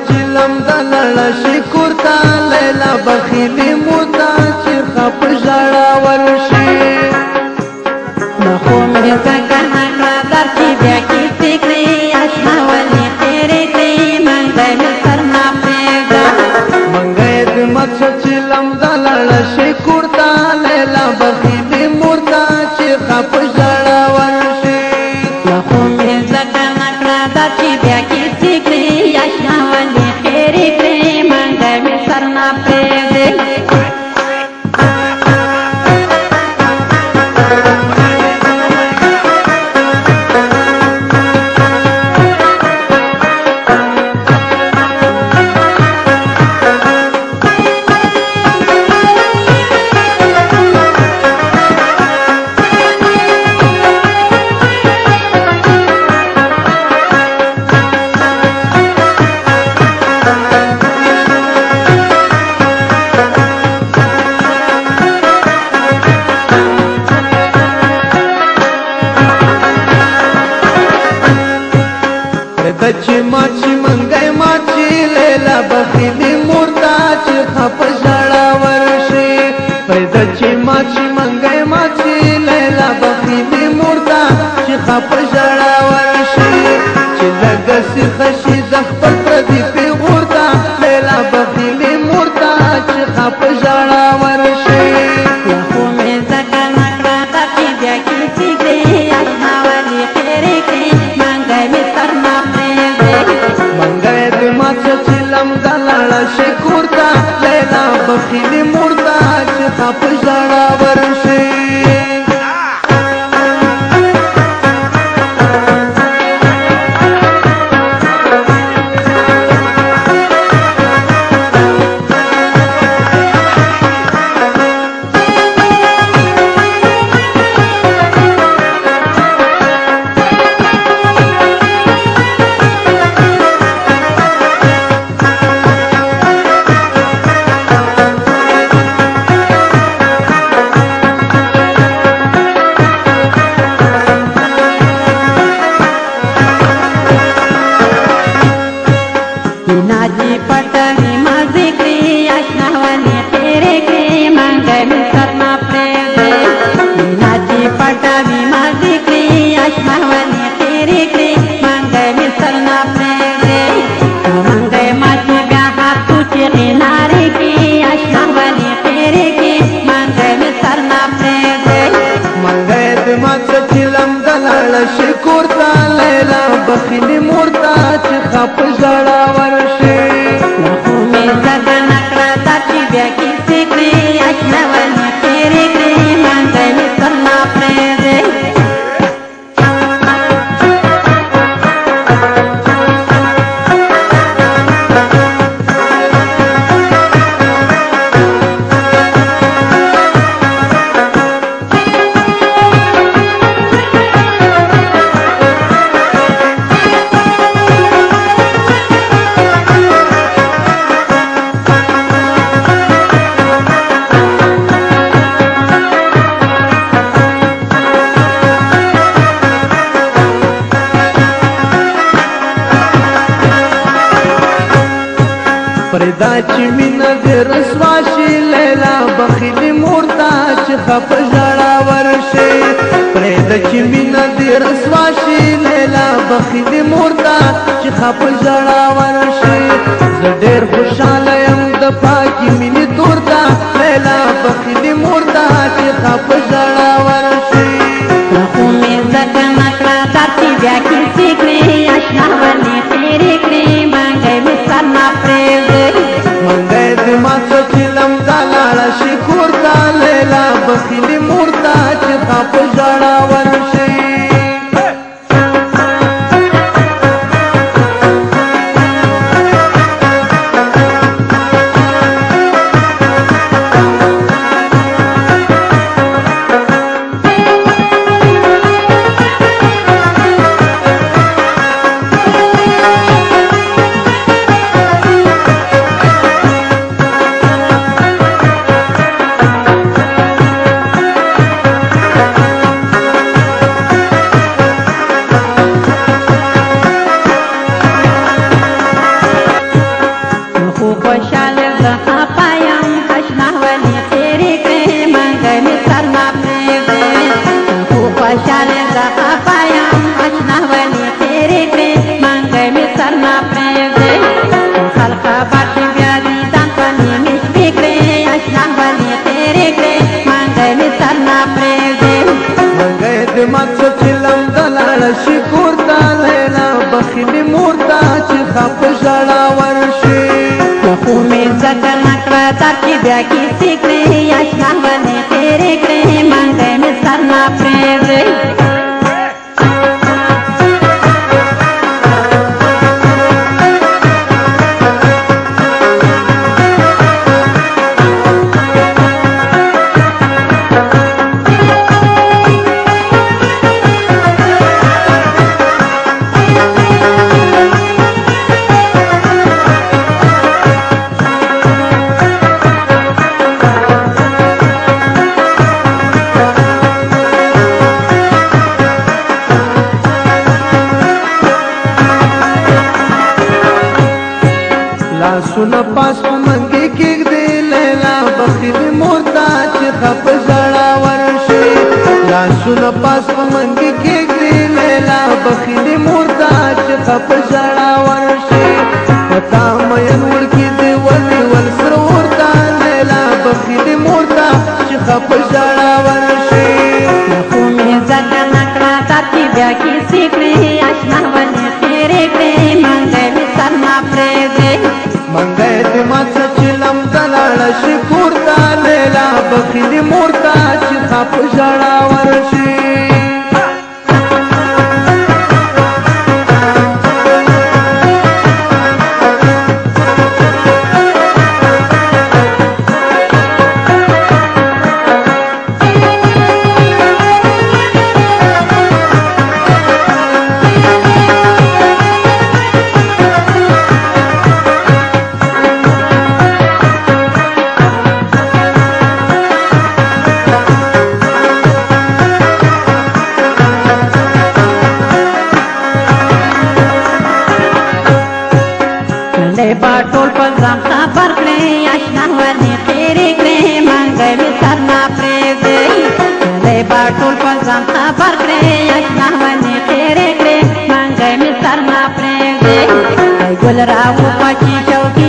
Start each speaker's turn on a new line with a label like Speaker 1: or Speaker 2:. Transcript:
Speaker 1: چلم دلړ شکر تا لیلا بخیلی موتا چې خپ ژړا ورشي
Speaker 2: نخو مې څنګه نکړه در چې بیا کیسې کړې اشنا ولې تیرې کړې منګی مې سر نه پرېږده
Speaker 1: منګی د مقصد چلم دلړ شکر تا لیلا بخیلی موتا چې خپ ژړا ورشي
Speaker 2: نخو مې څنګه نکړه در چې بیا کیسې کړې اشنا ولې تیرې کړې منګی مې سر نه پرېږدې
Speaker 1: چې ماچی منګی ماچی لیلا بخیلی مورتا چې خپ ژړا ورشي پرېږده چې ماچی منګی ماچی لیلا بخیلی مورتا چې خپ ژړا ورشي چې لږه سیخه شي د خپل پردي پیغور ته لیلا بخیلی مورتا چې خپ ژړا ورشي
Speaker 2: خو مې ځکه نکړه در چې بیا کیسې کړې اشنا ولې تیرې کړې منګی مې سر نه
Speaker 1: منګی د ماڅه چلم دلړ شکر تا لیلا بخیلی مورتا چې خپ ژړا ورشي
Speaker 2: नाची पटवी मजे करी اشنا ولې تیرې کړې منګی مې سر نه پرېږدې नाची पटवी मजे करी اشنا ولې تیرې کړې منګی مې سر نه پرېږدې منګی ماچې بیا هاتو چیغې نارې کړې اشنا ولې تیرې کړې منګی مې سر نه پرېږدې
Speaker 1: منګی د ماڅه چلم دلړ شکر تا لیلا بخیلی مورتا چې خپ ژړا ورشي
Speaker 2: خو مې ځکه نکړه در چې بیا کیسې کړې اشنا ولې تیرې کړې منګی مې سر نه پرېږدې
Speaker 1: پرېږده چې مینه دې رسوا شي لیلا بخیلی مورتا چې خپ ژړا ورشي پرېږده چې مینه دې رسوا شي لیلا بخیلی مورتا چې خپ ژړا ورشي زه ډېر خوشحاله یم د پاکې مینې تور ته لیلا بخیلی مورتا چې خپ ژړا ورشي
Speaker 2: خو مې ځکه نکړه در چې بیا کیسې کړې اشنا ولې تیرې کړې منګی مې سر نه پرېږدې
Speaker 1: منګی د ماڅه چلم دلړ شکر تا لیلا بخیلی مورتا چې خپ ژړا ورشي
Speaker 2: خبر شي بیا دې ځان په نیمې شپې کړې اشنا ولې تېرې کړې منګی مې سر نه پرېږدې
Speaker 1: منګی د مات شو چې لمده لاړه شي کور ته لیلا بخیلې مور ته چې ښه په ژړا ورشي
Speaker 2: خو مې ځکه نه کړه در چې بیا کیسې کړې اشنا ولې تېرې کړې منګی مې سر نه پرېږدې
Speaker 1: لاسونه پاس په منګي کېږدې لیلا بخیلې مور ته چې ښه په ژړا ورشي لاسونه پاس په منګي کېږدې لیلا بخیلې مور ته چې ښه په ژړا ورشي په تا مین وړکي دې ونیول سره ورته لیلا بخیلې مور ته چې ښه په ژړا ورشي
Speaker 2: خو مې ځکه نه کړه در چې بیا کیسې کړې اشنا ولې تېرې کړې منګی مې سر نه پرېږدې
Speaker 1: منګی د مات څه چې لمده لاړه شي کور ته لیلا بخیلې مور ته چې ښه په ژړا ورشي
Speaker 2: ټول په ځان خبر کړې اشنا ولې تېرې کړې منګی مې سر نه پرېږدې دی به ټول په ځان خبر کړې اشنا ولې تېرې کړې منګی مې سر نه پرېږدې ګل راوپاچي شوقي